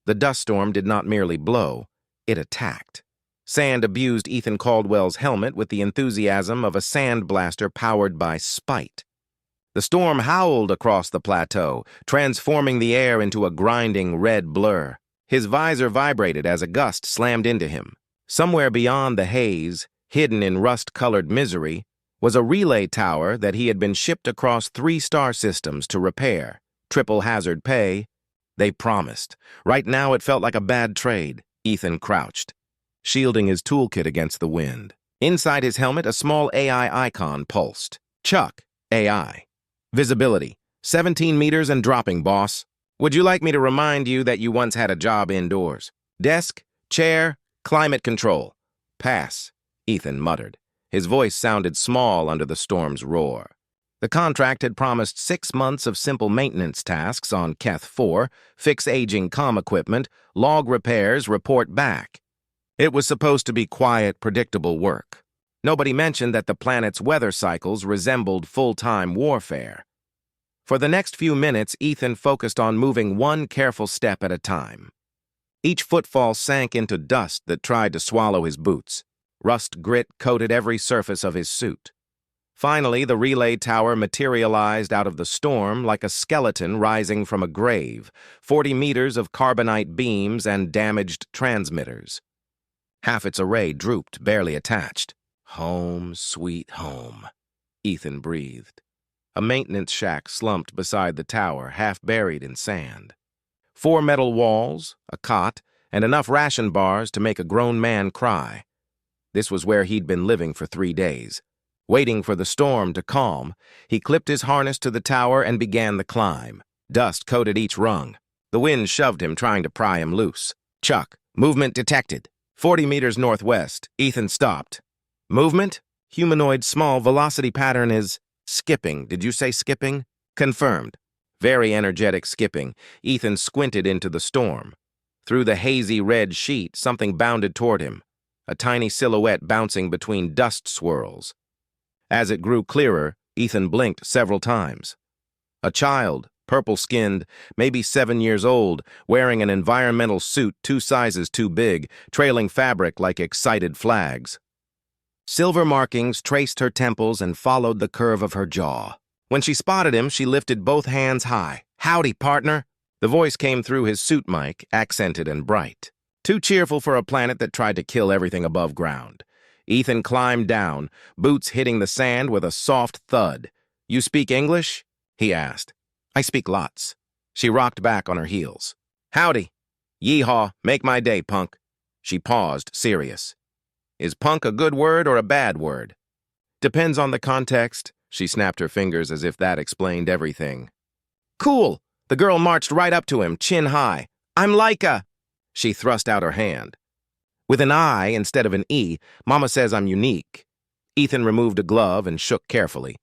The dust storm did not merely blow, it attacked. Sand abused Ethan Caldwell's helmet with the enthusiasm of a sandblaster powered by spite. The storm howled across the plateau, transforming the air into a grinding red blur. His visor vibrated as a gust slammed into him. Somewhere beyond the haze, hidden in rust-colored misery, was a relay tower that he had been shipped across 3 star systems to repair. Triple hazard pay. They promised. Right now it felt like a bad trade. Ethan crouched, shielding his toolkit against the wind. Inside his helmet, a small AI icon pulsed. Chuck, AI. Visibility, 17 meters and dropping, boss. Would you like me to remind you that you once had a job indoors? Desk, chair, climate control. Pass, Ethan muttered. His voice sounded small under the storm's roar. The contract had promised 6 months of simple maintenance tasks on Keth 4, fix aging comm equipment, log repairs, report back. It was supposed to be quiet, predictable work. Nobody mentioned that the planet's weather cycles resembled full-time warfare. For the next few minutes, Ethan focused on moving one careful step at a time. Each footfall sank into dust that tried to swallow his boots. Rust grit coated every surface of his suit. Finally, the relay tower materialized out of the storm like a skeleton rising from a grave, 40 meters of carbonite beams and damaged transmitters. Half its array drooped, barely attached. Home, sweet home, Ethan breathed. A maintenance shack slumped beside the tower, half buried in sand. 4 metal walls, a cot, and enough ration bars to make a grown man cry. This was where he'd been living for 3 days. Waiting for the storm to calm, he clipped his harness to the tower and began the climb. Dust coated each rung. The wind shoved him, trying to pry him loose. Chuck, movement detected. 40 meters northwest. Ethan stopped. Movement? Humanoid small velocity pattern is skipping. Did you say skipping? Confirmed. Very energetic skipping. Ethan squinted into the storm. Through the hazy red sheet, something bounded toward him, a tiny silhouette bouncing between dust swirls. As it grew clearer, Ethan blinked several times. A child, purple-skinned, maybe 7 years old, wearing an environmental suit 2 sizes too big, trailing fabric like excited flags. Silver markings traced her temples and followed the curve of her jaw. When she spotted him, she lifted both hands high. "Howdy, partner." The voice came through his suit mic, accented and bright. Too cheerful for a planet that tried to kill everything above ground. Ethan climbed down, boots hitting the sand with a soft thud. "You speak English?" he asked. "I speak lots." She rocked back on her heels. "Howdy. Yeehaw, make my day, punk." She paused, serious. "Is punk a good word or a bad word?" "Depends on the context." She snapped her fingers as if that explained everything. "Cool." The girl marched right up to him, chin high. "I'm Laika." She thrust out her hand. With an I instead of an E, Mama says I'm unique. Ethan removed a glove and shook carefully.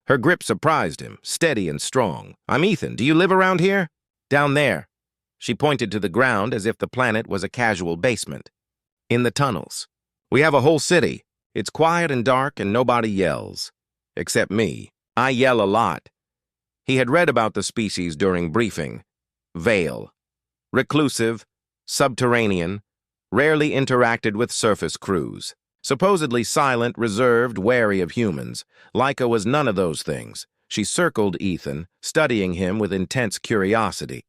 Her grip surprised him, steady and strong. "I'm Ethan. Do you live around here?" "Down there." She pointed to the ground as if the planet was a casual basement. "In the tunnels. We have a whole city. It's quiet and dark and nobody yells. Except me. I yell a lot." He had read about the species during briefing. Vale. Reclusive, subterranean, rarely interacted with surface crews. Supposedly silent, reserved, wary of humans. Laika was none of those things. She circled Ethan, studying him with intense curiosity.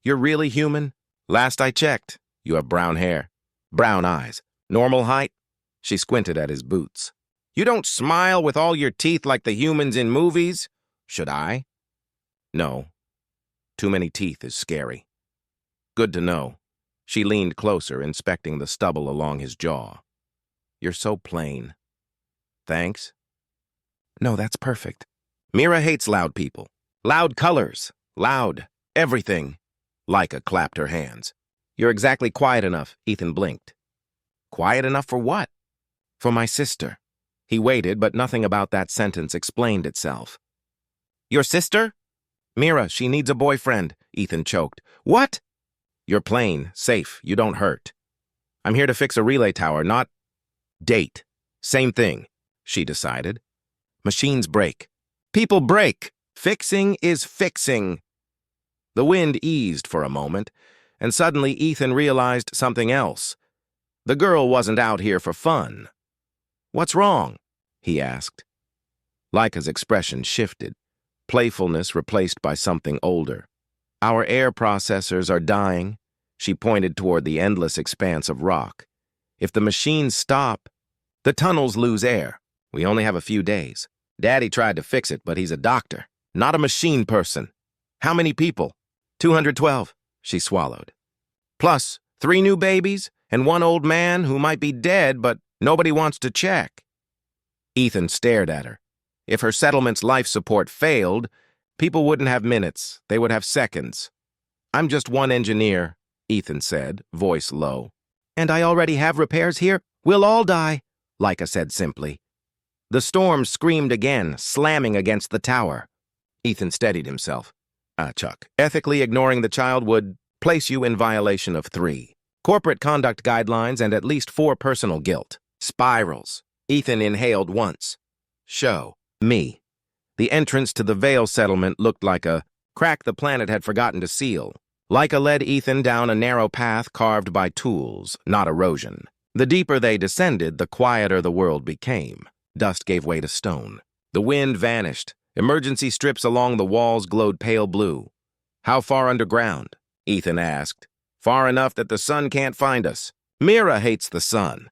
"You're really human?" "Last I checked. You have brown hair. Brown eyes. Normal height?" She squinted at his boots. "You don't smile with all your teeth like the humans in movies? Should I?" "No. Too many teeth is scary." "Good to know." She leaned closer, inspecting the stubble along his jaw. "You're so plain." "Thanks." "No, that's perfect." "Mira hates loud people. Loud colors. Loud. Everything." Laika clapped her hands. "You're exactly quiet enough," Ethan blinked. "Quiet enough for what?" "For my sister." He waited, but nothing about that sentence explained itself. "Your sister?" "Mira, she needs a boyfriend," Ethan choked. "What?" "You're plain, safe, you don't hurt. I'm here to fix a relay tower, not date. Same thing," she decided. "Machines break. People break. Fixing is fixing." The wind eased for a moment, and suddenly Ethan realized something else. The girl wasn't out here for fun. "What's wrong?" he asked. Laika's expression shifted, playfulness replaced by something older. "Our air processors are dying." She pointed toward the endless expanse of rock. "If the machines stop, the tunnels lose air. We only have a few days. Daddy tried to fix it, but he's a doctor, not a machine person." "How many people?" 212, she swallowed. "Plus 3 new babies and 1 old man who might be dead, but nobody wants to check." Ethan stared at her. If her settlement's life support failed, people wouldn't have minutes, they would have seconds. "I'm just one engineer," Ethan said, voice low. "And I already have repairs here. We'll all die," Laika said simply. The storm screamed again, slamming against the tower. Ethan steadied himself. Chuck, ethically ignoring the child would place you in violation of 3 corporate conduct guidelines and at least 4 personal guilt. Spirals. Ethan inhaled once. "Show me." The entrance to the Vale settlement looked like a crack the planet had forgotten to seal. Laika led Ethan down a narrow path carved by tools, not erosion. The deeper they descended, the quieter the world became. Dust gave way to stone. The wind vanished. Emergency strips along the walls glowed pale blue. "How far underground?" Ethan asked. "Far enough that the sun can't find us. Mira hates the sun."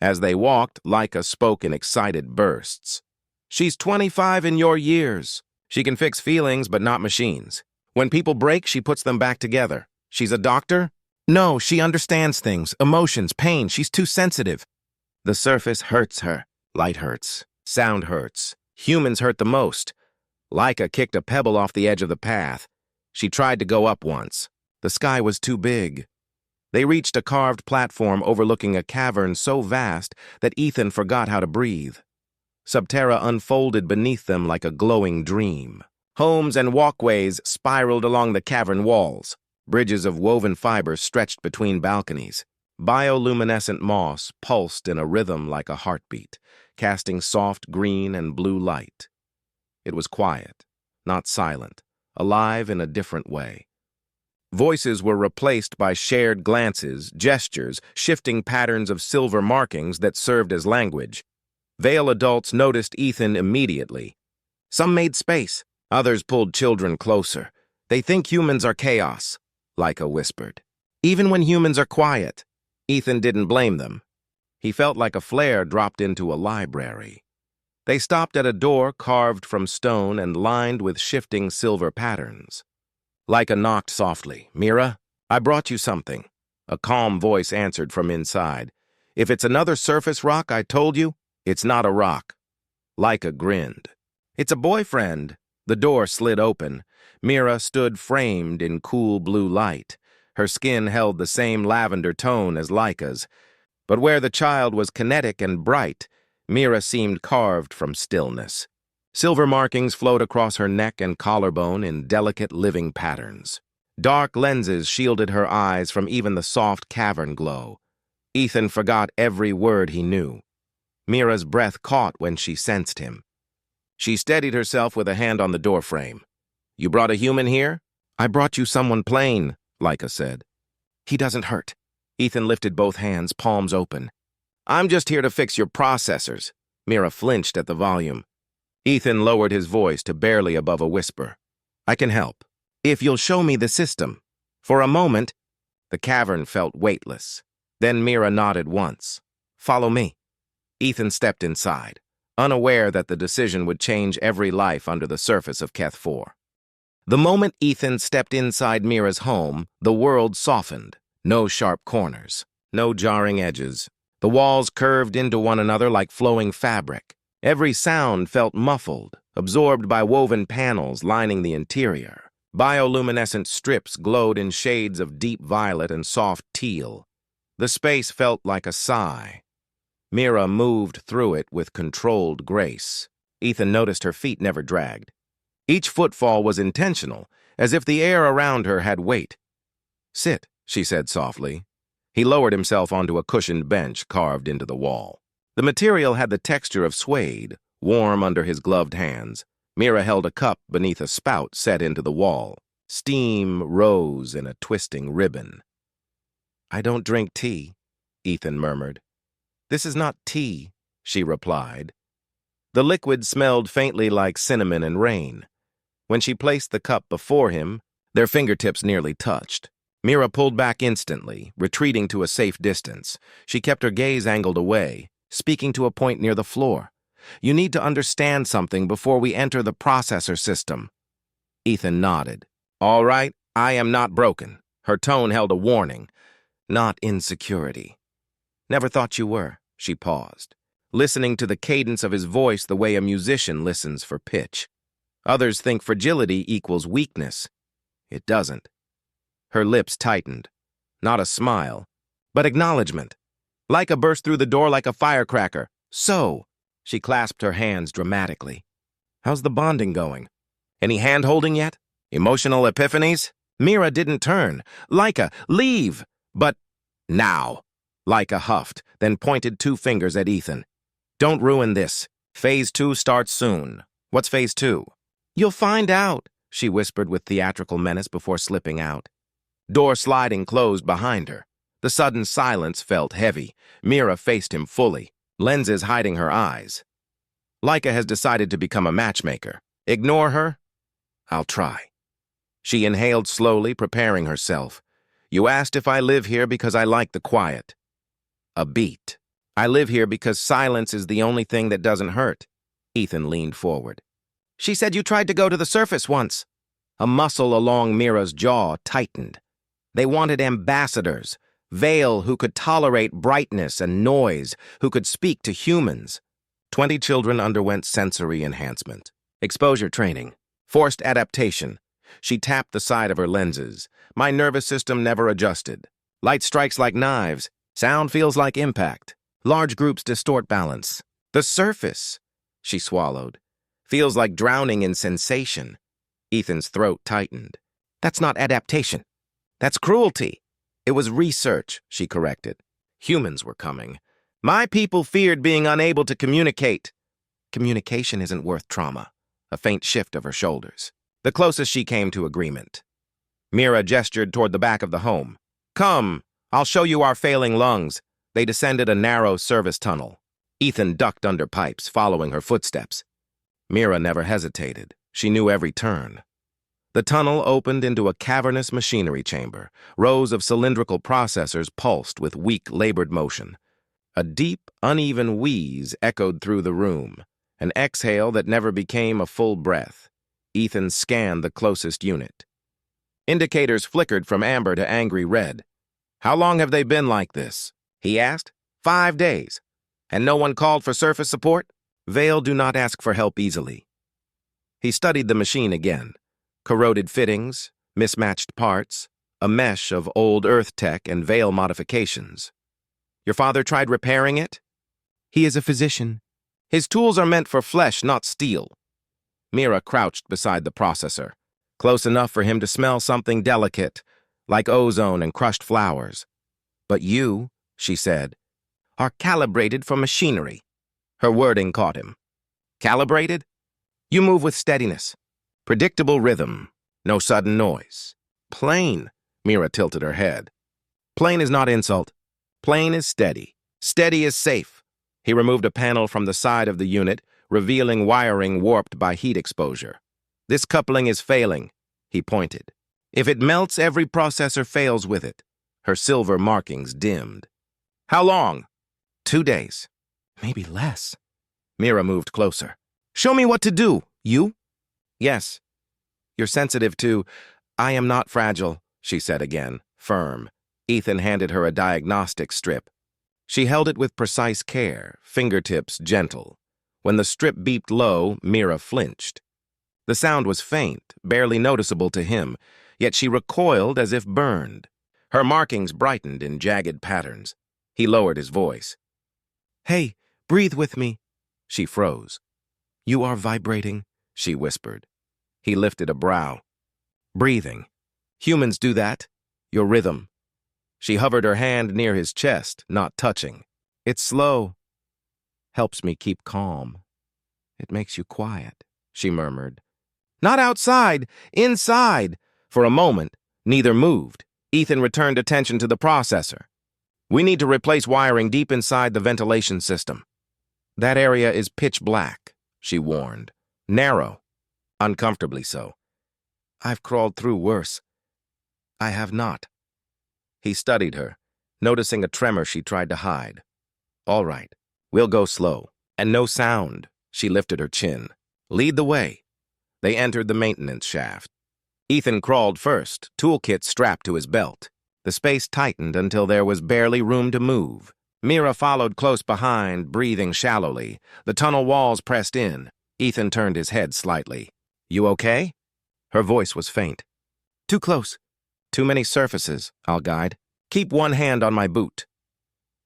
As they walked, Laika spoke in excited bursts. "She's 25 in your years. She can fix feelings, but not machines. When people break, she puts them back together. She's a doctor? No, she understands things, emotions, pain. She's too sensitive." "The surface hurts her. Light hurts. Sound hurts. Humans hurt the most." Laika kicked a pebble off the edge of the path. She tried to go up once. The sky was too big. They reached a carved platform overlooking a cavern so vast that Ethan forgot how to breathe. Subterra unfolded beneath them like a glowing dream. Homes and walkways spiraled along the cavern walls. Bridges of woven fibers stretched between balconies. Bioluminescent moss pulsed in a rhythm like a heartbeat, casting soft green and blue light. It was quiet, not silent, alive in a different way. Voices were replaced by shared glances, gestures, shifting patterns of silver markings that served as language. Vale adults noticed Ethan immediately. Some made space, others pulled children closer. "They think humans are chaos," Laika whispered. "Even when humans are quiet." Ethan didn't blame them. He felt like a flare dropped into a library. They stopped at a door carved from stone and lined with shifting silver patterns. Laika knocked softly. "Mira, I brought you something." A calm voice answered from inside. "If it's another surface rock, I told you, it's not a rock." Laika grinned. "It's a boyfriend." The door slid open. Mira stood framed in cool blue light. Her skin held the same lavender tone as Laika's. But where the child was kinetic and bright, Mira seemed carved from stillness. Silver markings flowed across her neck and collarbone in delicate living patterns. Dark lenses shielded her eyes from even the soft cavern glow. Ethan forgot every word he knew. Mira's breath caught when she sensed him. She steadied herself with a hand on the doorframe. "You brought a human here?" "I brought you someone plain," Laika said. "He doesn't hurt." Ethan lifted both hands, palms open. "I'm just here to fix your processors." Mira flinched at the volume. Ethan lowered his voice to barely above a whisper. "I can help, if you'll show me the system." For a moment, the cavern felt weightless. Then Mira nodded once. "Follow me." Ethan stepped inside, unaware that the decision would change every life under the surface of Keth 4. The moment Ethan stepped inside Mira's home, the world softened. No sharp corners, no jarring edges. The walls curved into one another like flowing fabric. Every sound felt muffled, absorbed by woven panels lining the interior. Bioluminescent strips glowed in shades of deep violet and soft teal. The space felt like a sigh. Mira moved through it with controlled grace. Ethan noticed her feet never dragged. Each footfall was intentional, as if the air around her had weight. "Sit," she said softly. He lowered himself onto a cushioned bench carved into the wall. The material had the texture of suede, warm under his gloved hands. Mira held a cup beneath a spout set into the wall. Steam rose in a twisting ribbon. "I don't drink tea," Ethan murmured. "This is not tea," she replied. The liquid smelled faintly like cinnamon and rain. When she placed the cup before him, their fingertips nearly touched. Mira pulled back instantly, retreating to a safe distance. She kept her gaze angled away, speaking to a point near the floor. "You need to understand something before we enter the processor system." Ethan nodded. "All right, I am not broken." Her tone held a warning, not insecurity. "Never thought you were." She paused, listening to the cadence of his voice the way a musician listens for pitch. "Others think fragility equals weakness. It doesn't." Her lips tightened. Not a smile, but acknowledgement. Laika burst through the door like a firecracker. "So," she clasped her hands dramatically. "How's the bonding going? Any hand-holding yet? Emotional epiphanies?" Mira didn't turn. "Laika, leave!" "But now." Laika huffed, then pointed 2 fingers at Ethan. "Don't ruin this. Phase 2 starts soon." "What's Phase 2? "You'll find out," she whispered with theatrical menace before slipping out. Door sliding closed behind her. The sudden silence felt heavy. Mira faced him fully, lenses hiding her eyes. "Laika has decided to become a matchmaker. Ignore her? I'll try." She inhaled slowly, preparing herself. "You asked if I live here because I like the quiet." A beat. "I live here because silence is the only thing that doesn't hurt." Ethan leaned forward. "She said you tried to go to the surface once." A muscle along Mira's jaw tightened. They wanted ambassadors, Vale who could tolerate brightness and noise, who could speak to humans. 20 children underwent sensory enhancement, exposure training, forced adaptation. She tapped the side of her lenses. "My nervous system never adjusted. Light strikes like knives. Sound feels like impact. Large groups distort balance. The surface," she swallowed, "feels like drowning in sensation." Ethan's throat tightened. "That's not adaptation. That's cruelty." "It was research," she corrected. "Humans were coming. My people feared being unable to communicate." "Communication isn't worth trauma." A faint shift of her shoulders. The closest she came to agreement. Mira gestured toward the back of the home. "Come, I'll show you our failing lungs." They descended a narrow service tunnel. Ethan ducked under pipes, following her footsteps. Mira never hesitated. She knew every turn. The tunnel opened into a cavernous machinery chamber. Rows of cylindrical processors pulsed with weak, labored motion. A deep, uneven wheeze echoed through the room, an exhale that never became a full breath. Ethan scanned the closest unit. Indicators flickered from amber to angry red. "How long have they been like this?" he asked. 5 days. "And no one called for surface support?" "Vale do not ask for help easily." He studied the machine again. Corroded fittings, mismatched parts, a mesh of old Earth tech and Vale modifications. "Your father tried repairing it?" "He is a physician. His tools are meant for flesh, not steel." Mira crouched beside the processor, close enough for him to smell something delicate, like ozone and crushed flowers. "But you," she said, "are calibrated for machinery." Her wording caught him. "Calibrated? You move with steadiness. Predictable rhythm, no sudden noise. Plain," Mira tilted her head. "Plain is not insult. Plain is steady. Steady is safe." He removed a panel from the side of the unit, revealing wiring warped by heat exposure. "This coupling is failing," he pointed. "If it melts, every processor fails with it." Her silver markings dimmed. "How long?" 2 days. Maybe less. Mira moved closer. "Show me what to do, you." "Yes. You're sensitive to—" "I am not fragile," she said again, firm. Ethan handed her a diagnostic strip. She held it with precise care, fingertips gentle. When the strip beeped low, Mira flinched. The sound was faint, barely noticeable to him, yet she recoiled as if burned. Her markings brightened in jagged patterns. He lowered his voice. "Hey, breathe with me." She froze. "You are vibrating," she whispered. He lifted a brow. "Breathing. Humans do that. Your rhythm." She hovered her hand near his chest, not touching. "It's slow. Helps me keep calm." "It makes you quiet," she murmured. "Not outside, inside. For a moment, neither moved. Ethan returned attention to the processor. We need to replace wiring deep inside the ventilation system. That area is pitch black, she warned. Narrow. Uncomfortably so. I've crawled through worse. I have not. He studied her, noticing a tremor she tried to hide. All right, we'll go slow. And no sound. She lifted her chin. Lead the way. They entered the maintenance shaft. Ethan crawled first, toolkit strapped to his belt. The space tightened until there was barely room to move. Mira followed close behind, breathing shallowly. The tunnel walls pressed in. Ethan turned his head slightly. You okay? Her voice was faint. Too close. Too many surfaces, I'll guide. Keep one hand on my boot.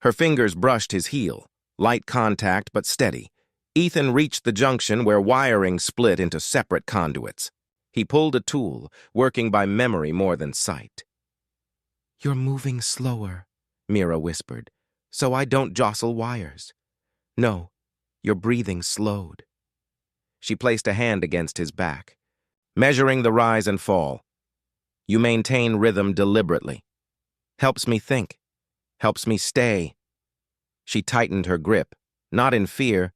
Her fingers brushed his heel. Light contact, but steady. Ethan reached the junction where wiring split into separate conduits. He pulled a tool, working by memory more than sight. You're moving slower, Mira whispered, so I don't jostle wires. No, your breathing slowed. She placed a hand against his back, measuring the rise and fall. You maintain rhythm deliberately. Helps me think. Helps me stay. She tightened her grip, not in fear,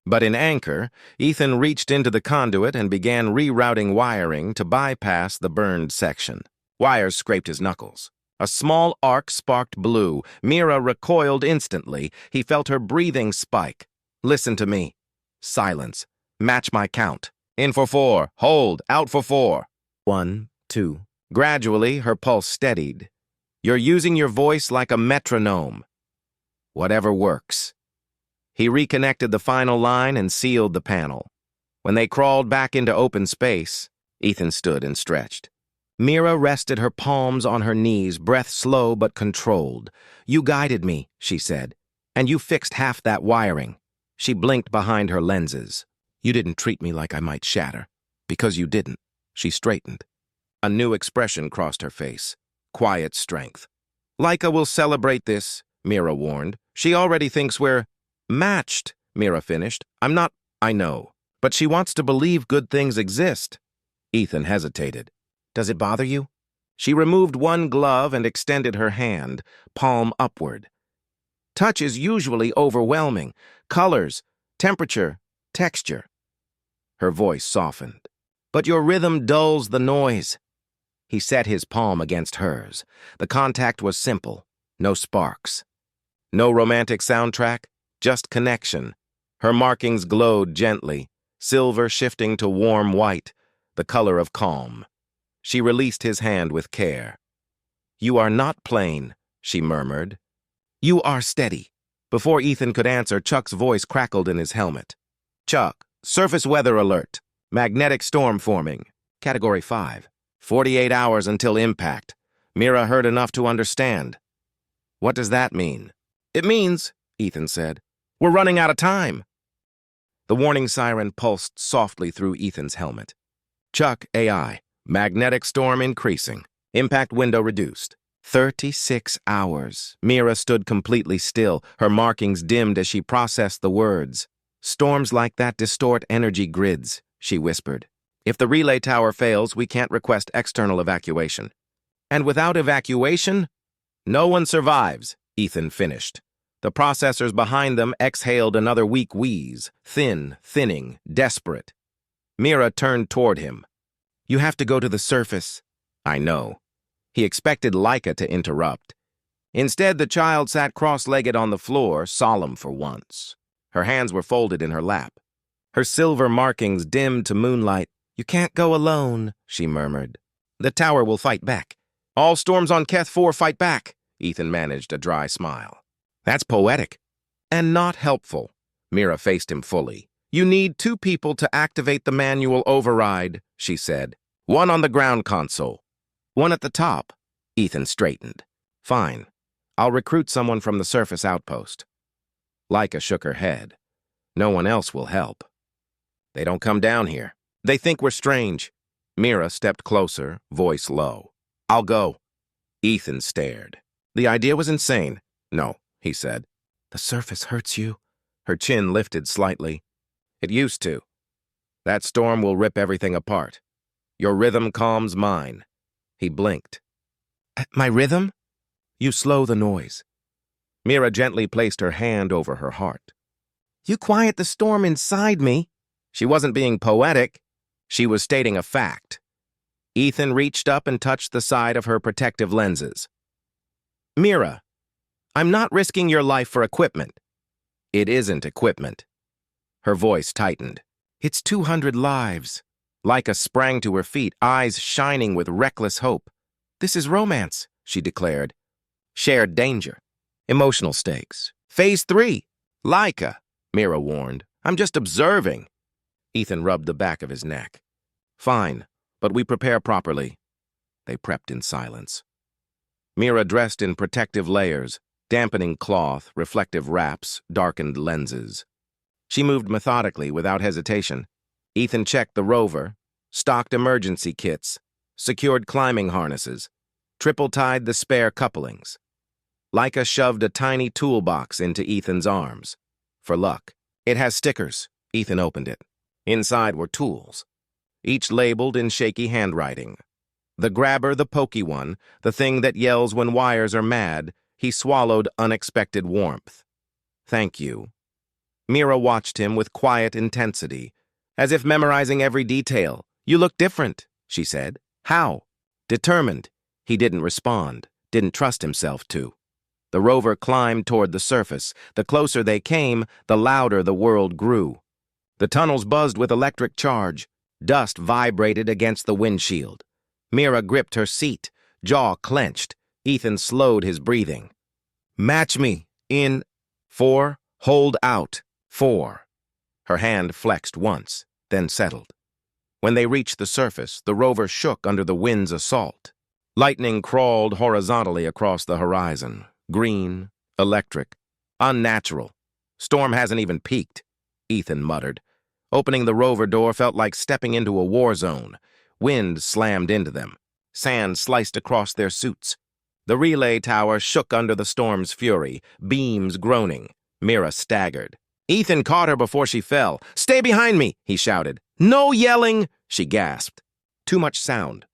but in anchor. Ethan reached into the conduit and began rerouting wiring to bypass the burned section. Wires scraped his knuckles. A small arc sparked blue. Mira recoiled instantly. He felt her breathing spike. Listen to me. Silence. Match my count. In for 4. Hold. Out for 4. 1, 2. Gradually, her pulse steadied. You're using your voice like a metronome. Whatever works. He reconnected the final line and sealed the panel. When they crawled back into open space, Ethan stood and stretched. Mira rested her palms on her knees, breath slow but controlled. You guided me, she said, and you fixed half that wiring. She blinked behind her lenses. You didn't treat me like I might shatter. Because you didn't. She straightened. A new expression crossed her face. Quiet strength. Laika will celebrate this, Mira warned. She already thinks we're matched, Mira finished. I'm not, I know. But she wants to believe good things exist. Ethan hesitated. Does it bother you? She removed one glove and extended her hand, palm upward. Touch is usually overwhelming. Colors, temperature, texture. Her voice softened. But your rhythm dulls the noise. He set his palm against hers. The contact was simple. No sparks. No romantic soundtrack, just connection. Her markings glowed gently, silver shifting to warm white, the color of calm. She released his hand with care. You are not plain, she murmured. You are steady. Before Ethan could answer, Chuck's voice crackled in his helmet. Chuck, surface weather alert. Magnetic storm forming. Category 5. 48 hours until impact. Mira heard enough to understand. What does that mean? It means, Ethan said, we're running out of time. The warning siren pulsed softly through Ethan's helmet. Chuck, AI. Magnetic storm increasing. Impact window reduced. 36 hours. Mira stood completely still, her markings dimmed as she processed the words. Storms like that distort energy grids, she whispered. If the relay tower fails, we can't request external evacuation. And without evacuation, no one survives, Ethan finished. The processors behind them exhaled another weak wheeze, thin, thinning, desperate. Mira turned toward him. You have to go to the surface. I know. He expected Laika to interrupt. Instead, the child sat cross-legged on the floor, solemn for once. Her hands were folded in her lap. Her silver markings dimmed to moonlight. You can't go alone, she murmured. The tower will fight back. All storms on Keth 4 fight back. Ethan managed a dry smile. That's poetic. And not helpful. Mira faced him fully. You need 2 people to activate the manual override, she said. 1 on the ground console. 1 at the top. Ethan straightened. Fine. I'll recruit someone from the surface outpost. Laika shook her head. No one else will help. They don't come down here. They think we're strange. Mira stepped closer, voice low. I'll go. Ethan stared. The idea was insane. No, he said. The surface hurts you. Her chin lifted slightly. It used to. That storm will rip everything apart. Your rhythm calms mine. He blinked. My rhythm? You slow the noise. Mira gently placed her hand over her heart. You quiet the storm inside me. She wasn't being poetic. She was stating a fact. Ethan reached up and touched the side of her protective lenses. Mira, I'm not risking your life for equipment. It isn't equipment. Her voice tightened. It's 200 lives. Laika sprang to her feet, eyes shining with reckless hope. This is romance, she declared. Shared danger. Emotional stakes. Phase 3. Laika, Mira warned. I'm just observing. Ethan rubbed the back of his neck. Fine, but we prepare properly. They prepped in silence. Mira dressed in protective layers, dampening cloth, reflective wraps, darkened lenses. She moved methodically, without hesitation. Ethan checked the rover, stocked emergency kits, secured climbing harnesses, triple-tied the spare couplings. Laika shoved a tiny toolbox into Ethan's arms. For luck. It has stickers. Ethan opened it. Inside were tools, each labeled in shaky handwriting. The grabber, the pokey one, the thing that yells when wires are mad, he swallowed unexpected warmth. Thank you. Mira watched him with quiet intensity, as if memorizing every detail. You look different, she said. How? Determined. He didn't respond, didn't trust himself to. The rover climbed toward the surface. The closer they came, the louder the world grew. The tunnels buzzed with electric charge. Dust vibrated against the windshield. Mira gripped her seat, jaw clenched. Ethan slowed his breathing. Match me. In. 4. Hold out. 4. Her hand flexed once, then settled. When they reached the surface, the rover shook under the wind's assault. Lightning crawled horizontally across the horizon. Green, electric, unnatural. Storm hasn't even peaked, Ethan muttered. Opening the rover door felt like stepping into a war zone. Wind slammed into them. Sand sliced across their suits. The relay tower shook under the storm's fury, beams groaning. Mira staggered. Ethan caught her before she fell. Stay behind me, he shouted. No yelling, she gasped. Too much sound.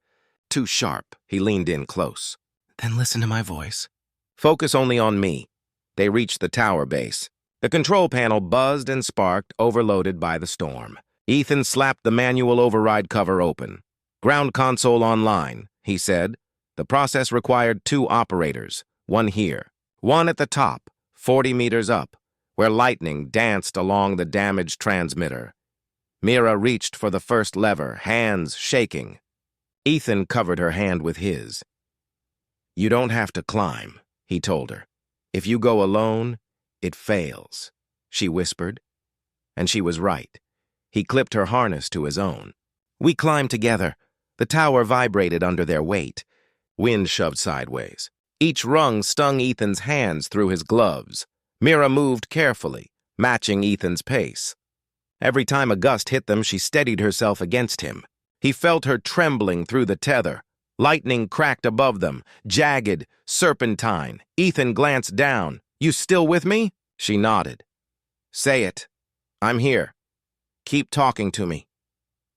Too sharp. He leaned in close. Then listen to my voice. Focus only on me. They reached the tower base. The control panel buzzed and sparked, overloaded by the storm. Ethan slapped the manual override cover open. Ground console online, he said. The process required 2 operators, one here, one at the top, 40 meters up, where lightning danced along the damaged transmitter. Mira reached for the first lever, hands shaking. Ethan covered her hand with his. You don't have to climb, he told her. If you go alone, it fails, she whispered. And she was right. He clipped her harness to his own. We climbed together. The tower vibrated under their weight. Wind shoved sideways. Each rung stung Ethan's hands through his gloves. Mira moved carefully, matching Ethan's pace. Every time a gust hit them, she steadied herself against him. He felt her trembling through the tether. Lightning cracked above them, jagged, serpentine. Ethan glanced down. You still with me? She nodded. Say it. I'm here. Keep talking to me.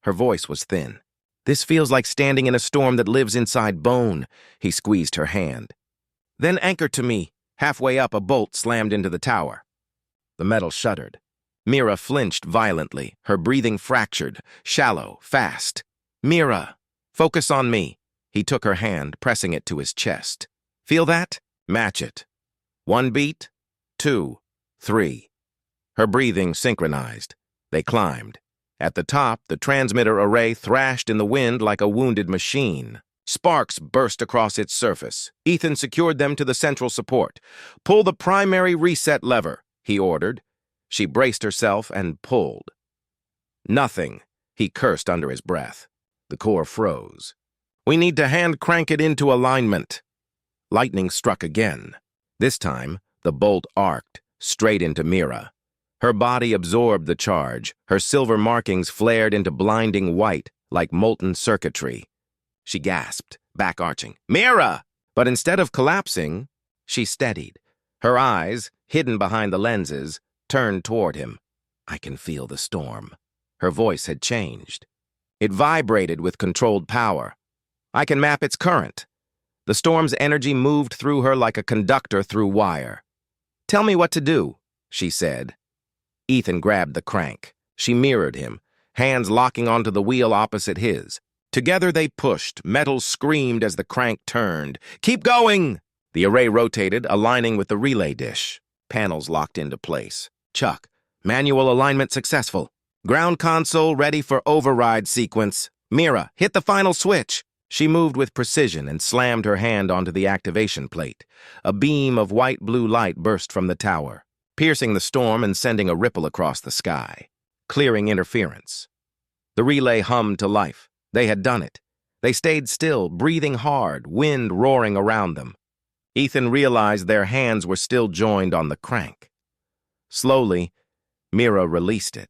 Her voice was thin. This feels like standing in a storm that lives inside bone. He squeezed her hand. Then anchor to me. Halfway up, a bolt slammed into the tower. The metal shuddered. Mira flinched violently, her breathing fractured, shallow, fast. Mira, focus on me. He took her hand, pressing it to his chest. Feel that? Match it. 1 beat, 2, 3. Her breathing synchronized. They climbed. At the top, the transmitter array thrashed in the wind like a wounded machine. Sparks burst across its surface. Ethan secured them to the central support. Pull the primary reset lever, he ordered. She braced herself and pulled. Nothing, he cursed under his breath. The core froze. We need to hand crank it into alignment. Lightning struck again. This time, the bolt arced, straight into Mira. Her body absorbed the charge. Her silver markings flared into blinding white, like molten circuitry. She gasped, back arching. Mira! But instead of collapsing, she steadied. Her eyes, hidden behind the lenses, turned toward him. I can feel the storm. Her voice had changed. It vibrated with controlled power. I can map its current. The storm's energy moved through her like a conductor through wire. Tell me what to do, she said. Ethan grabbed the crank. She mirrored him, hands locking onto the wheel opposite his. Together they pushed. Metal screamed as the crank turned. Keep going! The array rotated, aligning with the relay dish. Panels locked into place. Chuck, manual alignment successful. Ground console ready for override sequence. Mira, hit the final switch. She moved with precision and slammed her hand onto the activation plate. A beam of white-blue light burst from the tower, piercing the storm and sending a ripple across the sky, clearing interference. The relay hummed to life. They had done it. They stayed still, breathing hard, wind roaring around them. Ethan realized their hands were still joined on the crank. Slowly, Mira released it.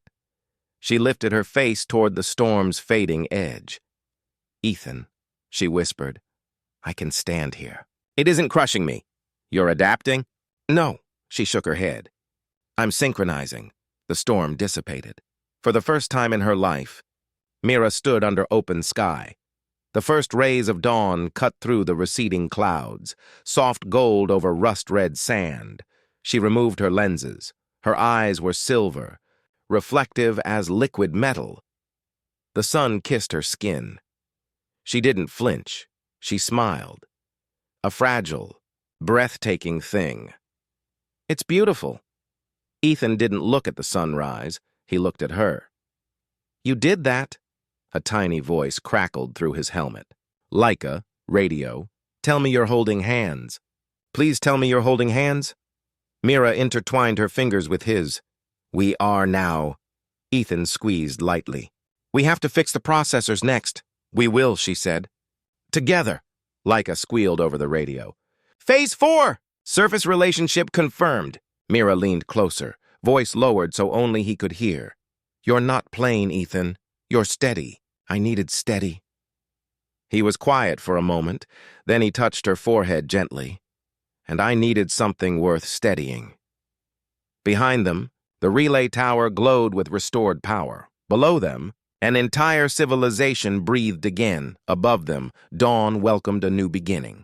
She lifted her face toward the storm's fading edge. Ethan, she whispered, I can stand here. It isn't crushing me. You're adapting? No, she shook her head. I'm synchronizing. The storm dissipated. For the first time in her life, Mira stood under open sky. The first rays of dawn cut through the receding clouds, soft gold over rust-red sand. She removed her lenses. Her eyes were silver, reflective as liquid metal. The sun kissed her skin. She didn't flinch. She smiled. A fragile, breathtaking thing. It's beautiful. Ethan didn't look at the sunrise. He looked at her. You did that. A tiny voice crackled through his helmet. Leica, radio, tell me you're holding hands. Please tell me you're holding hands. Mira intertwined her fingers with his. We are now. Ethan squeezed lightly. We have to fix the processors next. We will, she said. Together, Leica squealed over the radio. Phase 4! Surface relationship confirmed. Mira leaned closer, voice lowered so only he could hear. You're not playing, Ethan. You're steady. I needed steady. He was quiet for a moment, then he touched her forehead gently. And I needed something worth steadying. Behind them, the relay tower glowed with restored power. Below them, an entire civilization breathed again. Above them, dawn welcomed a new beginning.